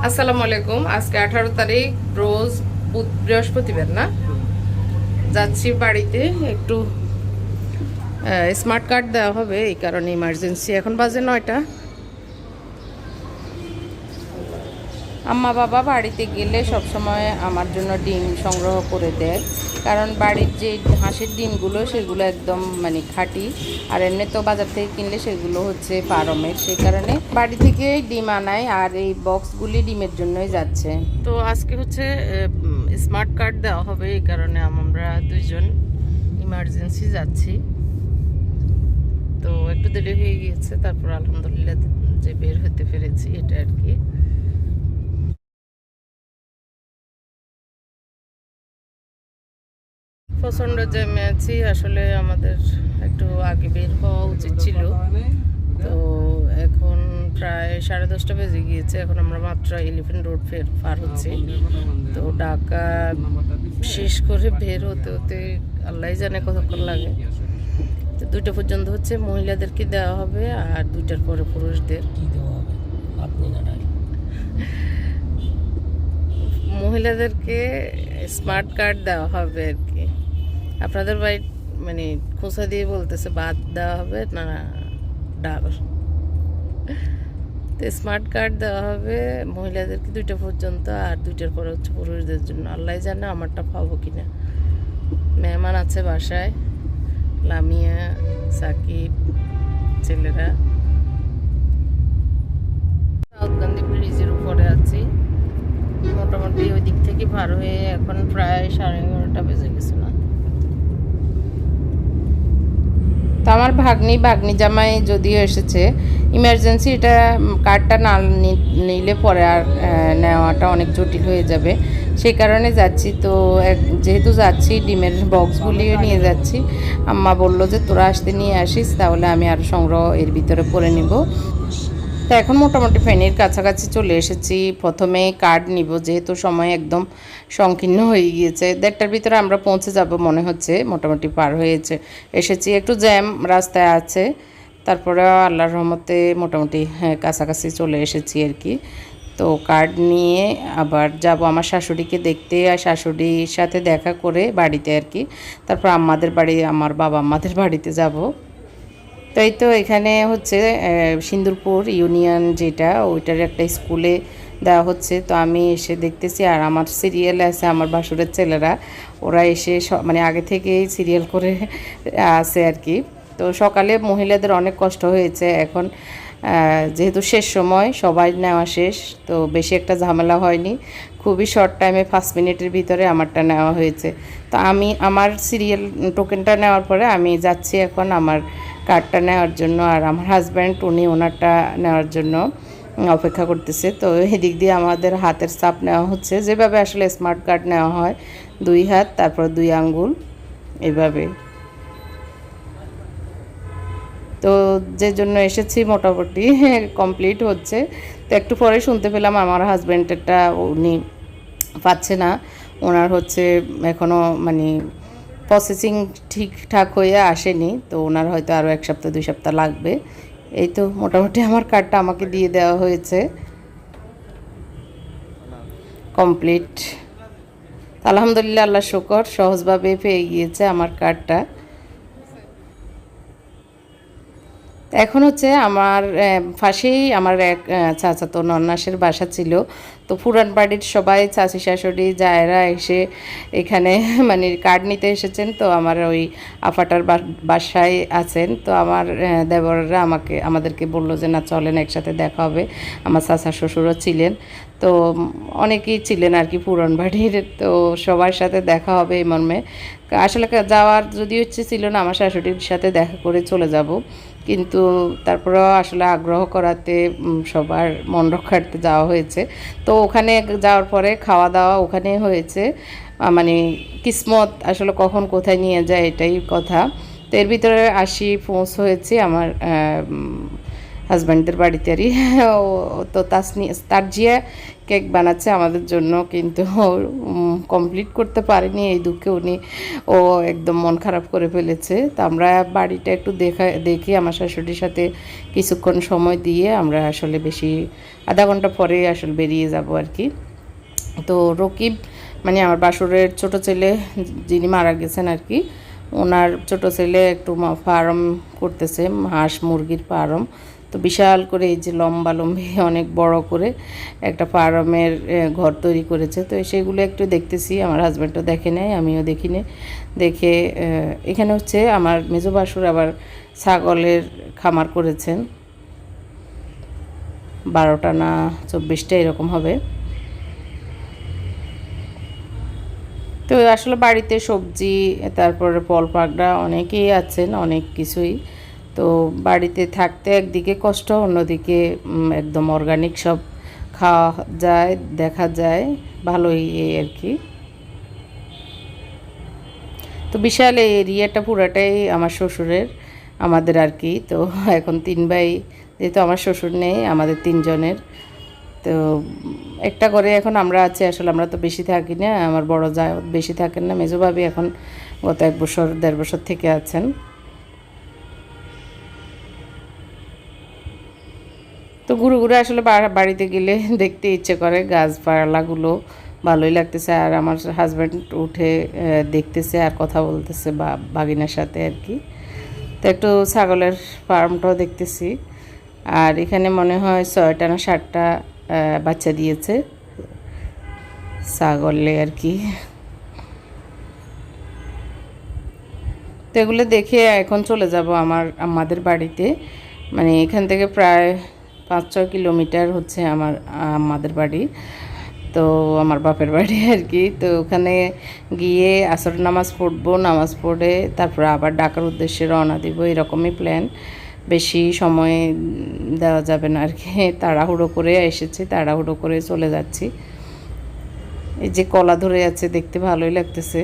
আসসালামু আলাইকুম। আজকে 18 তারিখ, রোজ বৃহস্পতিবার না, যাচ্ছি বাড়িতে একটু স্মার্ট কার্ড দেওয়া হবে, এই কারণে ইমার্জেন্সি। এখন বাজে 9টা। আম্মা বাবা বাড়িতে গেলে সব সময় আমার জন্য ডিম সংগ্রহ করে দেয়, কারণ বাড়ির যে হাঁসের ডিমগুলো সেগুলো একদম মানে খাঁটি, আর এমনি তো বাজার থেকে কিনলে সেগুলো হচ্ছে ফার্মের, সেই কারণে বাড়ি থেকে ডিম আনায়। আর এই বক্সগুলি ডিমের জন্যই যাচ্ছে। তো আজকে হচ্ছে স্মার্ট কার্ড দেওয়া হবে, এই কারণে আমরা দুইজন ইমার্জেন্সি যাচ্ছি। তো একটু দেরি হয়ে গিয়েছে, তারপর আলহামদুলিল্লাহ যে বের হতে পেরেছি, এটা আর কি। প্রচণ্ড জ্যামে আছি, আসলে আমাদের একটু আগে বের হওয়া উচিত ছিল। তো এখন প্রায় 10:30 বেজে গিয়েছে, এখন আমরা মাত্র এলিফ্যান্ট রোড পার হচ্ছি। তো ঢাকা শেষ করে বের হতে হতে আল্লাহ জানে কতক্ষণ লাগে। তো 2টা পর্যন্ত হচ্ছে মহিলাদেরকে দেওয়া হবে, আর 2টার পরে পুরুষদের। মহিলাদেরকে স্মার্ট কার্ড দেওয়া হবে আর কি। আপনাদের বাড়ি মানে খোসা দিয়ে বলতেছে ভাত দেওয়া হবে না ডাল। তো স্মার্ট কার্ড দেওয়া হবে মহিলাদেরকে 2টা পর্যন্ত, আর 2টার পরে হচ্ছে পুরুষদের জন্য। আল্লাহ জানে আমারটা পাবো কিনা। মেহমান আছে বাসায়, লামিয়া, সাকিব, ছেলেরা। সাউথকান্দি ব্রিজের উপরে আছি, মোটামুটি ওই দিক থেকে পার হয়ে এখন প্রায় 11:30 বেজে গেছে না। তো আমার ভাগ্নি জামাই যদিও এসেছে, ইমার্জেন্সি এটা কার্ডটা না নিলে পরে আর নেওয়াটা অনেক জটিল হয়ে যাবে, সেই কারণে যাচ্ছি। তো যেহেতু যাচ্ছি ডিমের বক্সগুলিও নিয়ে যাচ্ছি। আম্মা বললো যে তোরা আসতে নিয়ে আসিস, তাহলে আমি আর সংগ্রহ এর ভিতরে করে নিব। তো এখন মোটামুটি ফেনীর কাছাকাছি চলে এসেছি। প্রথমে কার্ড নিব, যেহেতু সময় একদম সংকীর্ণ হয়ে গিয়েছে। 1:30টার ভিতরে আমরা পৌঁছে যাব মনে হচ্ছে, মোটামুটি পার হয়েছে এসেছি। একটু জ্যাম রাস্তায় আছে, তারপরে আল্লাহর রহমতে মোটামুটি কাছাকাছি চলে এসেছি আর কি। তো কার্ড নিয়ে আবার যাব আমার শাশুড়িকে দেখতে, আর শাশুড়ির সাথে দেখা করে বাড়িতে আর কি। তারপর আমাদের বাড়ি, আমার বাবা আমাদের বাড়িতে যাব। তাই তো এখানে হচ্ছে সিন্দুরপুর ইউনিয়ন যেটা, ওইটার একটা স্কুলে দেওয়া হচ্ছে। তো আমি এসে দেখতেছি, আর আমার সিরিয়াল আছে, আমার বাসুরের ছেলেরা ওরা এসে মানে আগে থেকেই সিরিয়াল করে আছে আর কি। তো সকালে মহিলাদের অনেক কষ্ট হয়েছে, এখন যেহেতু শেষ সময় সবাই নেওয়া শেষ, তো বেশি একটা ঝামেলা হয়নি। খুবই শর্ট টাইমে 5 মিনিটের ভিতরে আমারটা নেওয়া হয়েছে। তো আমি আমার সিরিয়াল টোকেনটা নেওয়ার পরে আমি যাচ্ছি এখন আমার কার্ডটা নেওয়ার জন্য, আর আমার হাজব্যান্ড উনি ওনারটা নেওয়ার জন্য অপেক্ষা করতেছে। তো এদিক দিয়ে আমাদের হাতের ছাপ নেওয়া হচ্ছে, যেভাবে আসলে স্মার্ট কার্ড নেওয়া হয়, 2 হাত তারপর 2 আঙ্গুল এভাবে। তো যে জন্য এসেছি মোটামুটি কমপ্লিট হচ্ছে। তো একটু পরে শুনতে পেলাম আমার হাজব্যান্ডেরটা উনি পাচ্ছে না, ওনার হচ্ছে এখনও মানে প্রসেসিং ঠিকঠাক হয়ে আসেনি, তো ওনার হয়তো আরও 1 সপ্তাহ 2 সপ্তাহ লাগবে। এই তো মোটামুটি আমার কার্ডটা আমাকে দিয়ে দেওয়া হয়েছে, কমপ্লিট। আলহামদুলিল্লাহ, আল্লাহ শুকর, সহজভাবে পেয়ে গিয়েছে আমার কার্ডটা। এখন হচ্ছে আমার পাশেই আমার এক চাচাতো নন্নাসের বাসা ছিল। তো পুরান বাড়ির সবাই চাচি শাশুড়ি জায়েরা এসে এখানে মানে কার্ড নিতে এসেছেন। তো আমার ওই আফাটার বাসায় আছেন। তো আমার দেবররা আমাদেরকে বললো যে না চলেন একসাথে দেখা হবে। আমার চাচা শ্বশুরও ছিলেন, তো অনেকেই ছিলেন আর কি পুরান বাড়ির। তো সবার সাথে দেখা হবে এই মর্মে। আসলে যাওয়ার যদি ইচ্ছে ছিল না, আমার শাশুড়ির সাথে দেখা করে চলে যাব, কিন্তু তারপরেও আসলে আগ্রহ করাতে সবার মন রক্ষার্থে যাওয়া হয়েছে। তো ওখানে যাওয়ার পরে খাওয়া দাওয়া ওখানে হয়েছে, মানে কিসমত আসলে কখন কোথায় নিয়ে যায় এটাই কথা। তো এর ভিতরে পৌঁছ হয়েছি আমার হাজব্যান্ডদের বাড়িতে আরই। ও তো তারজিয়া কেক বানাচ্ছে আমাদের জন্য, কিন্তু কমপ্লিট করতে পারেনি, এই দুঃখে ও একদম মন খারাপ করে ফেলেছে। তো আমরা বাড়িটা একটু দেখি আমার শাশুড়ির সাথে কিছুক্ষণ সময় দিয়ে আমরা আসলে বেশি আধা ঘন্টা পরে আসলে বেরিয়ে যাব আর কি। তো রকিব মানে আমার বাসুরের ছোট ছেলে যিনি মারা গেছেন আর কি, ওনার ছোট ছেলে একটু ফার্ম করতেছে, হাঁস মুরগির ফার্ম। তো বিশাল করে এই যে লম্বি অনেক বড় করে একটা ফার্মের ঘর তৈরি করেছে। তো সেগুলো একটু দেখতেছি, আমার হাজব্যান্ডও দেখে নেয়, আমিও দেখি নে দেখে। এখানে হচ্ছে আমার মেজো বাসুর আবার ছাগলের খামার করেছেন, 12টা না 24টা এরকম হবে। তো আসলে বাড়িতে সবজি, তারপরে ফল পাকড়া অনেকেই আছেন, অনেক কিছুই। তো বাড়িতে থাকতে একদিকে কষ্ট, অন্যদিকে একদম অর্গানিক সব খাওয়া যায়, দেখা যায়, ভালোই এই আর কি। তো বিশাল এই এরিয়াটা পুরাটাই আমার শ্বশুরের, আমাদের আর কি। তো এখন 3 ভাই, যেহেতু আমার শ্বশুর নেই, আমাদের 3 জনের। তো একটা ঘরে এখন আমরা আছি, আসলে আমরা তো বেশি থাকি না, আমার বড় যা বেশি থাকেন না, মেজো ভাবি এখন গত 1 বছর 1.5 বছর থেকে আছেন। তো ঘুরে ঘুরে আসলে বাড়িতে গেলে দেখতে ইচ্ছে করে, গাছপালাগুলো ভালোই লাগতেছে। আর আমার হাজব্যান্ড উঠে দেখতেছে আর কথা বলতেছে বাগিনার সাথে আর কি। তো একটু ছাগলের ফার্মটাও দেখতেছি। আর এখানে মনে হয় 6টা না 7টা বাচ্চা দিয়েছে ছাগলে আর কি। তো এগুলো দেখে এখন চলে যাব আমাদের বাড়িতে। মানে এখান থেকে প্রায় 5-6 কিলোমিটার হচ্ছে আমাদের বাড়ি, তো আমার বাপের বাড়ি আর কি। তো ওখানে গিয়ে আসর নামাজ পড়বো, নামাজ পড়ে তারপরে আবার ঢাকার উদ্দেশ্যে রওনা দিব, এরকমই প্ল্যান। বেশি সময় দেওয়া যাবে না আর কি, তাড়াহুড়ো করে এসেছি, তাড়াহুড়ো করে চলে যাচ্ছি। এই যে কলা ধরে আছে, দেখতে ভালোই লাগতেছে।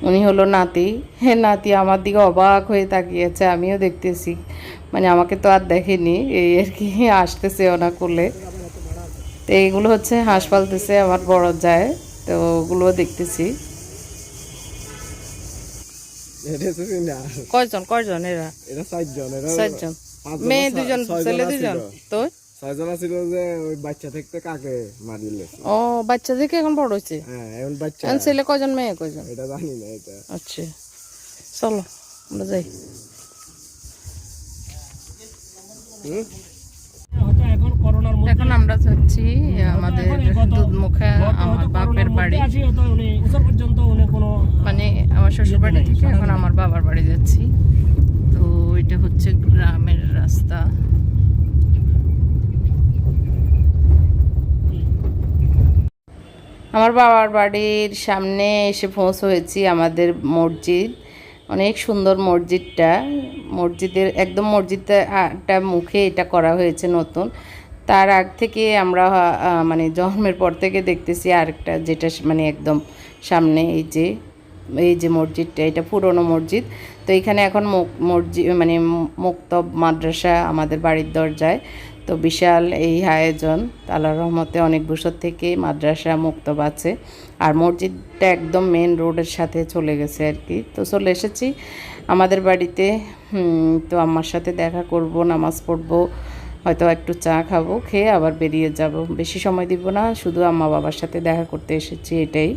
উনি হলো নাতি, হ্যাঁ নাতি আমার দিকে অবাক হয়ে তাকিয়েছে, আমিও দেখতেছি, মানে আমাকে তো আর দেখেনি, এই আর কি আসতেছে ওনা কোলে। তো এইগুলো হচ্ছে হাঁস পালতেছে আমার বড় যায়, তো ওগুলো দেখতেছি। কয়জন কয়জন এরা? এটা 4 জন, 4জন, মেয়ে 2জন, ছেলে 2জন। তো 6 জন ছিল যে ওই বাচ্চা থেকে কাকে মারিলে। ও বাচ্চা থেকে এখন বড় হয়েছে? হ্যাঁ এখন বাচ্চা। এখন ছেলে কয়জন, মেয়ে কয়জন? এটা জানি না এটা। আচ্ছা চলো আমরা যাই। এখন আমরা যাচ্ছি আমাদের দুধমুখে আমার বাপের বাড়ি, মানে আমার শ্বশুর বাড়ি থেকে এখন আমার বাবার বাড়ি যাচ্ছি। তো এটা হচ্ছে গ্রামের রাস্তা। আমার বাবার বাড়ির সামনে এসে পৌঁছেছি, আমাদের মসজিদ, অনেক সুন্দর মসজিদটা। মসজিদের একদম মসজিদটা মুখে এটা করা হয়েছে নতুন। তার আগ থেকে আমরা মানে জন্মের পর থেকে দেখতেছি আরেকটা, যেটা মানে একদম সামনে এই যে মসজিদটা, এটা পুরনো মসজিদ। তো এখানে এখন মসজিদ মানে মুক্তব মাদ্রাসা আমাদের বাড়ির দরজায়। তো বিশাল এই আয়োজন, আল্লাহর রহমতে অনেক বছর থেকে মাদ্রাসা মুক্তব আছে। আর মসজিদটা একদম মেন রোডের সাথে চলে গেছে আর কি। তো চলে এসেছি আমাদের বাড়িতে। তো আম্মার সাথে দেখা করব, নামাজ পড়বো, হয়তো একটু চা খাবো, খেয়ে আবার বেরিয়ে যাব। বেশি সময় দিব না, শুধু আম্মা বাবার সাথে দেখা করতে এসেছি, এটাই।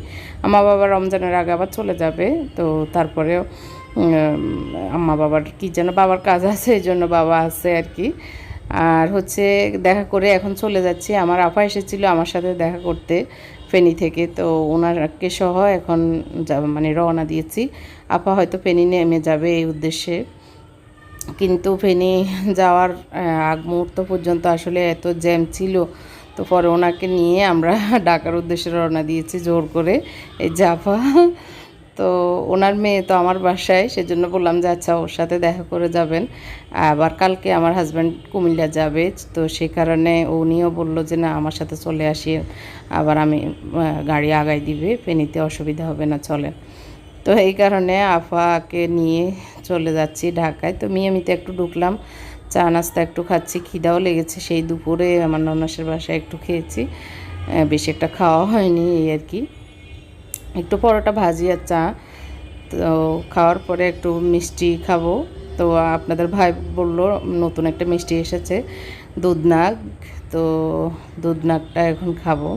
আম্মা বাবা রমজানের আগে আবার চলে যাবে। তো তারপরেও আম্মা বাবার কী যেন বাবার কাজ আছে, এই জন্য বাবা আছে আর কি। আর হচ্ছে দেখা করে এখন চলে যাচ্ছি। আমার আপা এসেছিল আমার সাথে দেখা করতে ফেনী থেকে, তো ওনারকে সহ এখন মানে রওনা দিয়েছি। আপা হয়তো ফেনী নেমে যাবে এই উদ্দেশ্যে, কিন্তু ফেনী যাওয়ার আগ মুহূর্ত পর্যন্ত আসলে এত জ্যাম ছিল। তো পরে ওনাকে নিয়ে আমরা ঢাকার উদ্দেশ্যে রওনা দিয়েছি জোর করে, এই জাফা। তো ওনার মেয়ে তো আমার বাসায়, সেজন্য বললাম যে আচ্ছা ওর সাথে দেখা করে যাবেন। আবার কালকে আমার হাজব্যান্ড কুমিল্লা যাবে, তো সেই কারণে উনিও বললো যে না আমার সাথে চলে আসি, আবার আমি গাড়ি আগাই দিবে, ফেনীতে অসুবিধা হবে না, চলেন। তো এই কারণে আফাকে নিয়ে চলে যাচ্ছি ঢাকায়। তো মিয়ামিতে একটু ঢুকলাম, চা নাস্তা একটু খাচ্ছি, খিদাও লেগেছে। সেই দুপুরে আমার ননাসের বাসায় একটু খেয়েছি, বেশি একটা খাওয়া হয়নি এই আর কি। একটু পরোটা ভাজি আর চা। তো খাওয়ার পরে একটু মিষ্টি খাবো। তো আপনাদের ভাই বলল নতুন একটা মিষ্টি এসেছে, দুধনাগ। তো দুধনাগটা এখন খাবো।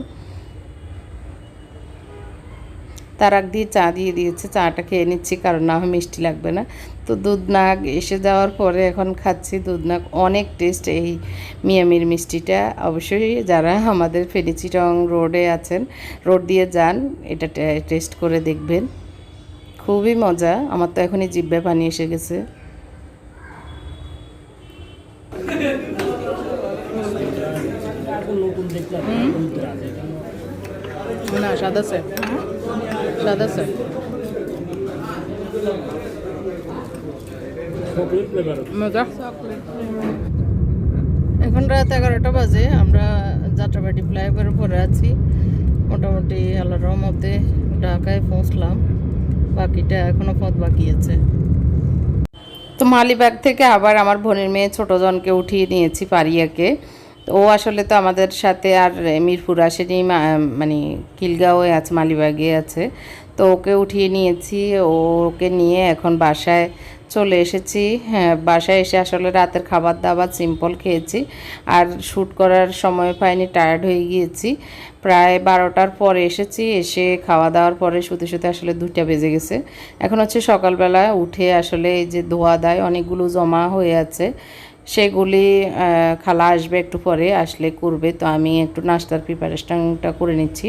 তার আগ দিয়ে চা দিয়ে দিয়েছে, চাটা খেয়ে নিচ্ছি কারণ না হয় মিষ্টি লাগবে না। তো দুধনাগ এসে যাওয়ার পরে এখন খাচ্ছি দুধনাগ। অনেক টেস্ট এই মিয়ামির মিষ্টিটা। অবশ্যই যারা আমাদের ফেনী চিটং রোডে আছেন, রোড দিয়ে যান, এটা টেস্ট করে দেখবেন, খুবই মজা। আমার তো এখনই জিভে পানি এসে গেছে। না সাদা স্যার, সাদা স্যার। মজা। এখন রাত 11টা বাজে, আমরা যাত্রাবাড়ি ফ্লাইওভারের পরে আছি। মোটামুটি আল্লাহর রহমতে ঢাকায় পৌঁছলাম, বাকিটা এখনো পথ বাকি আছে। তো মালিবাগ থেকে আবার আমার বোনের মেয়ে ছোটো জনকে উঠিয়ে নিয়েছি, পারিয়াকে। তো ও আসলে তো আমাদের সাথে আর মিরপুর আসেনি, মানে খিলগাঁওয়ে আছে, মালিবাগে আছে। তো ওকে উঠিয়ে নিয়েছি, ওকে নিয়ে এখন বাসায় চলে এসেছি। হ্যাঁ, বাসায় এসে আসলে রাতের খাবার দাবার সিম্পল খেয়েছি, আর শ্যুট করার সময় পাইনি, টায়ার্ড হয়ে গিয়েছি। প্রায় 12টার পরে এসেছি, এসে খাওয়া দাওয়ার পরে শুতে শুতে আসলে 2টা বেজে গেছে। এখন হচ্ছে সকালবেলা উঠে আসলে এই যে ধোয়া দায় অনেকগুলো জমা হয়ে আছে, সেগুলি খালা আসবে একটু পরে, আসলে করবে। তো আমি একটু নাস্তার প্রিপারেশনটা করে নিচ্ছি।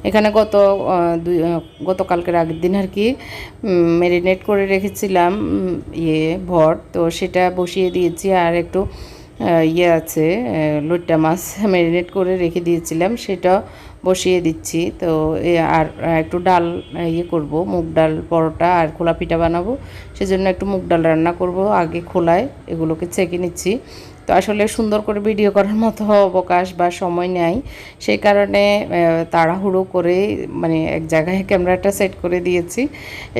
এখানে গতকালকের আগের দিন আর কি ম্যারিনেট করে রেখেছিলাম ভট, তো সেটা বসিয়ে দিয়েছি। আর একটু আছে লইট্টা মাছ ম্যারিনেট করে রেখে দিয়েছিলাম, সেটা বসিয়ে দিচ্ছি। তো আর একটু ডাল করব, মুগ ডাল পরোটা আর খোলা পিঠা বানাবো, সেজন্য একটু মুগ ডাল রান্না করব। আগে খোলায় এগুলোকে ছেঁকে নিচ্ছি। তো আসলে সুন্দর করে ভিডিও করার মতো অবকাশ বা সময় নেই, সেই কারণে তাড়াহুড়ো করে মানে এক জায়গায় ক্যামেরাটা সেট করে দিয়েছি,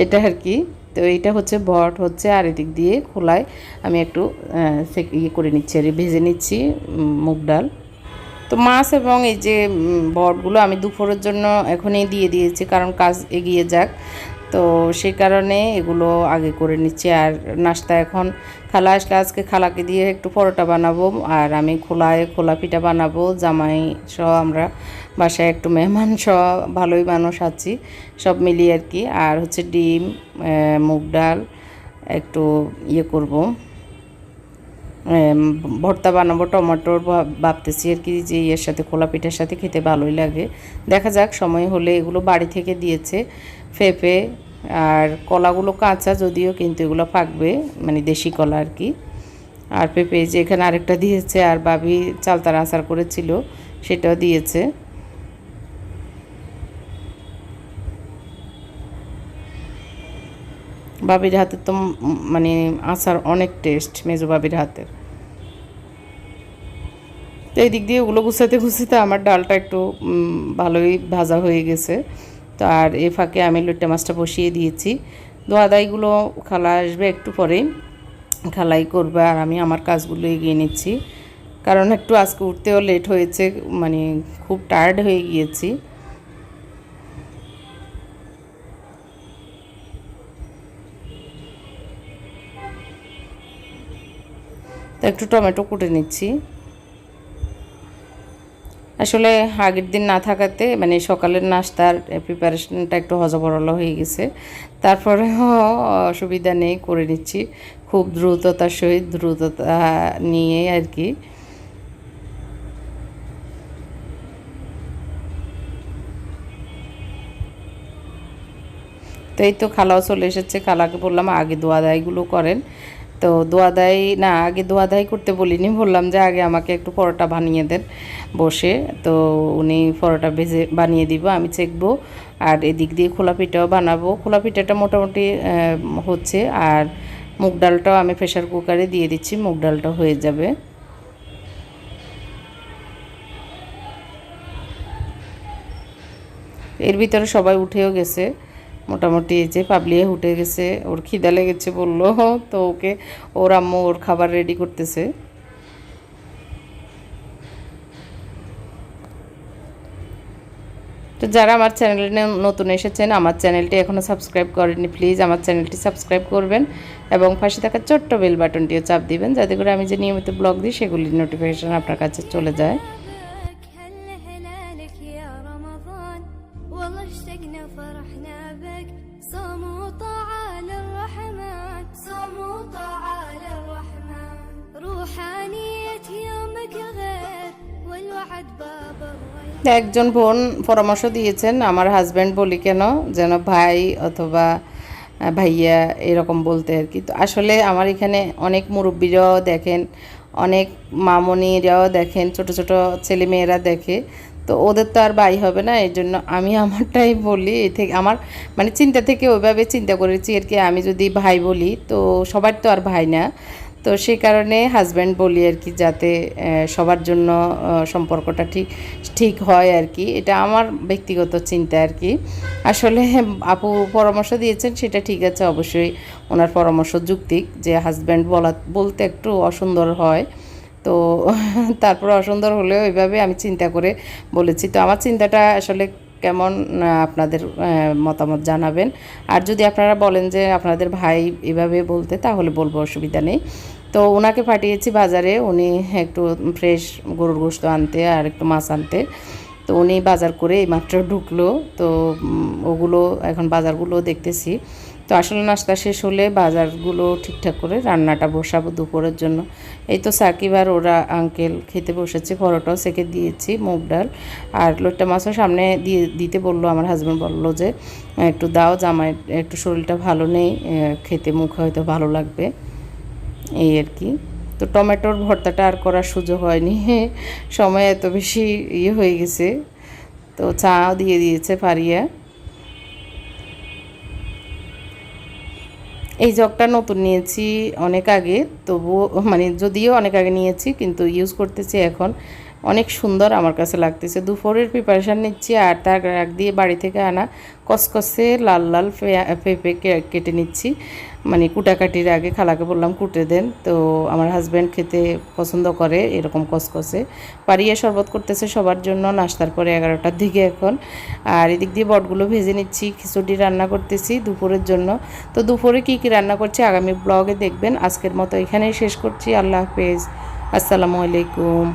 এটা আর কি। তো এইটা হচ্ছে বট হচ্ছে, আর এদিক দিয়ে খোলায় আমি একটু করে নিচ্ছি আর ভেজে নিচ্ছি মুগ ডাল। তো মাছ এবং এই যে বটগুলো আমি দুপুরের জন্য এখনই দিয়ে দিয়েছি, কারণ কাজ এগিয়ে যাক। তো সেই কারণে এগুলো আগে করে নিচ্ছি। আর নাস্তা এখন খালা আসলে আজকে খালাকে দিয়ে একটু পরোটা বানাবো, আর আমি খোলা পিঠা বানাবো। জামাই সহ আমরা বাসায় একটু মেহমান সহ ভালোই মানুষ আছি, সব মিলিয়ে আর কি। আর হচ্ছে ডিম, মুগ ডাল একটু করব, ভর্তা বানাবো টমেটোর, ভাবতেছি আর কি যে এর সাথে খোলা পিঠার সাথে খেতে ভালোই লাগে। দেখা যাক সময় হলে। এগুলো বাড়ি থেকে দিয়েছে পেঁপে, আর কলাগুলো কাঁচা যদিও, কিন্তু এগুলো পাকবে, মানে দেশি কলা আর কি। আর পেঁপে যে এখানে আরেকটা দিয়েছে, আর ভাবি চালতার আচার করেছিল সেটাও দিয়েছে। বাবির হাতের তো মানে আচার অনেক টেস্ট, মেজো বাবির হাতের। তো এই দিক দিয়ে ওগুলো গুছাতে গুছাতে আমার ডালটা একটু ভালোই ভাজা হয়ে গেছে। তো আর এ ফাঁকে আমি লইট্টা মাছটা বসিয়ে দিয়েছি। দোয়াদাইগুলো খালা আসবে একটু পরে, খালাই করবে, আর আমি আমার কাজগুলো এগিয়ে নিচ্ছি, কারণ একটু আজকে উঠতেও লেট হয়েছে, মানে খুব টায়ার্ড হয়ে গিয়েছি। তো একটু টমেটো কুটে নিচ্ছি। আসলে আগের দিন না থাকাতে মানে সকালের নাস্তার প্রিপারেশনটা একটু হজবরল হয়ে গেছে, তারপরে অসুবিধা নেই, করে নিচ্ছি খুব দ্রুততার সহিত, দ্রুততা নিয়ে আর কি। তো এই তো খালাও চলে এসেছে, খালাকে বললাম আগে দোয়াদাইগুলো করেন। তো দোয়াদাই না, আগে দোয়াদাই করতে বলিনি, বললাম যে আগে আমাকে একটু পরোটা বানিয়ে দেন বসে। তো উনি পরোটা ভেজে বানিয়ে দিব, আমি চেকবো। আর এদিক দিয়ে খোলা পিঠাও বানাবো। খোলা পিঠাটা মোটামুটি হচ্ছে, আর মুগ ডালটাও আমি প্রেশার কুকারে দিয়ে দিচ্ছি, মুগ ডালটা হয়ে যাবে। এর ভিতরে সবাই উঠেও গেছে, মোটামুটি এই যে পাবলিয়ে উঠে গেছে, ওর খিদা লেগেছে বললো, তো ওকে ওর আম্মু ওর খাবার রেডি করতেছে। তো যারা আমার চ্যানেলে নতুন এসেছেন, আমার চ্যানেলটি এখনও সাবস্ক্রাইব করেননি, প্লিজ আমার চ্যানেলটি সাবস্ক্রাইব করবেন এবং পাশে থাকা ছোট্ট বেল বাটনটিও চাপ দিবেন, যাতে করে আমি যে নিয়মিত ব্লগ দিই সেগুলির নোটিফিকেশন আপনার কাছে চলে যায়। هل هلالك يا رمضان والله اشتقنا فرحنا بك صوم وطاعة للرحمن صوم وطاعة للرحمن روحانية يومك غير والوعد باب الريان একজন বোন পরামর্শ দিয়েছেন, আমার হাজব্যান্ড বলি কেন, যেন ভাই অথবা ভাইয়া এরকম বলতে আর কি। তো আসলে আমার এখানে অনেক মুরব্বিরাও দেখেন, অনেক মামনিরাও দেখেন, ছোট ছোট ছেলে মেয়েরা দেখে, তো ওদের তো আর ভাই হবে না, এই জন্য আমি আমারটাই বলি। এই থেকে আমার মানে চিন্তা থেকে ওইভাবে চিন্তা করেছি আর কি, আমি যদি ভাই বলি তো সবার তো আর ভাই না, তো সেই কারণে হাজব্যান্ড বলি আর কি, যাতে সবার জন্য সম্পর্কটা ঠিক ঠিক হয় আর কি। এটা আমার ব্যক্তিগত চিন্তা আর কি। আসলে আপু পরামর্শ দিয়েছেন সেটা ঠিক আছে, অবশ্যই ওনার পরামর্শ যৌক্তিক, যে হাজব্যান্ড বলতে একটু অসুন্দর হয়, তো তারপরে অসুন্দর হলেও ওইভাবে আমি চিন্তা করে বলেছি। তো আমার চিন্তাটা আসলে কেমন আপনাদের মতামত জানাবেন। আর যদি আপনারা বলেন যে আপনাদের ভাই এভাবে বলতে, তাহলে বলবো, অসুবিধা নেই। তো ওনাকে পাঠিয়েছি বাজারে, উনি একটু ফ্রেশ গরুর গোশত আনতে আর একটু মাছ আনতে। তো উনি বাজার করে এইমাত্র ঢুকলো, তো ওগুলো এখন বাজারগুলো দেখতেছি। তো আসলে নাস্তা শেষ হলে বাজারগুলো ঠিকঠাক করে রান্নাটা বসাবো দুপুরের জন্য। এই তো সাকিব আর ওরা আঙ্কেল খেতে বসেছে, পরোটাও সেকে দিয়েছি, মুগ ডাল আর লোট্টা মাছও সামনে দিতে বললো। আমার হাজব্যান্ড বললো যে একটু দাও, জামাই একটু শরীরটা ভালো নেই, খেতে মুখে হয়তো ভালো লাগবে, এই আর কি। তো টমেটোর ভর্তাটা আর করার সুযোগ হয়নি, সময় এত বেশি হয়ে গেছে। তো চাও দিয়ে দিয়েছে পারিয়া। এই জগটা নতুন নিয়েছি অনেক আগে, তবুও মানে যদিও অনেক আগে নিয়েছি, কিন্তু ইউজ করতেছি এখন, অনেক সুন্দর আমার কাছে লাগতেছে। দুপুরের প্রিপারেশান নিচ্ছি, আর তার আগ দিয়ে বাড়ি থেকে আনা কসকসে লাল লাল পেঁপে কেটে নিচ্ছি, মানে কুটাকাটির আগে খালাকে বললাম কুটে দেন, তো আমার হাজব্যান্ড খেতে পছন্দ করে এরকম কসকসে। পারিয়ে শরবত করতেছে সবার জন্য, নাস্তার পরে 11টার দিকে এখন। আর এদিক দিয়ে বটগুলো ভেজে নিচ্ছি, খিচুড়ি রান্না করতেছি দুপুরের জন্য। তো দুপুরে কী কী রান্না করছি আগামী ব্লগে দেখবেন। আজকের মতো এখানেই শেষ করছি। আল্লাহ হাফেজ, আসসালামু আলাইকুম।